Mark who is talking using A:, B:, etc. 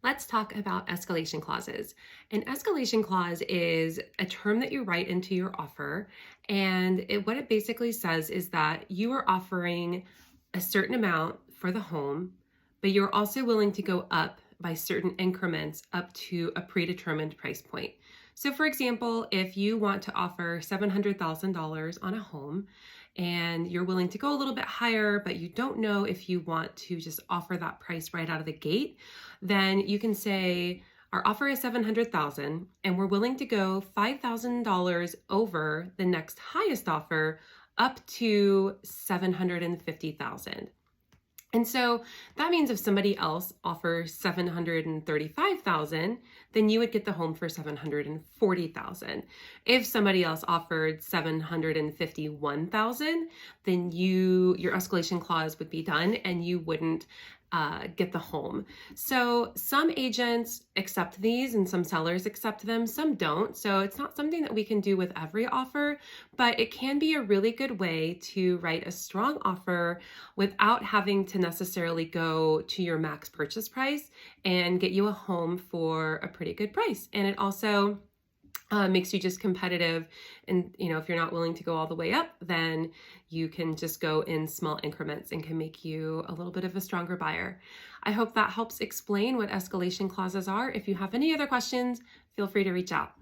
A: Let's talk about escalation clauses. An escalation clause is a term that you write into your offer, and what it basically says is that you are offering a certain amount for the home, but you're also willing to go up by certain increments up to a predetermined price point. So, for example, if you want to offer $700,000 on a home, and you're willing to go a little bit higher, but you don't know if you want to just offer that price right out of the gate, then you can say, our offer is 700,000 and we're willing to go $5,000 over the next highest offer up to 750,000. And so that means if somebody else offers 735,000, then you would get the home for 740,000. If somebody else offered 751,000, then your escalation clause would be done and you wouldn't get the home. So some agents accept these and some sellers accept them, some don't. So it's not something that we can do with every offer, but it can be a really good way to write a strong offer without having to necessarily go to your max purchase price and get you a home for a pretty good price. And it also makes you just competitive. And, if you're not willing to go all the way up, then you can just go in small increments and can make you a little bit of a stronger buyer. I hope that helps explain what escalation clauses are. If you have any other questions, feel free to reach out.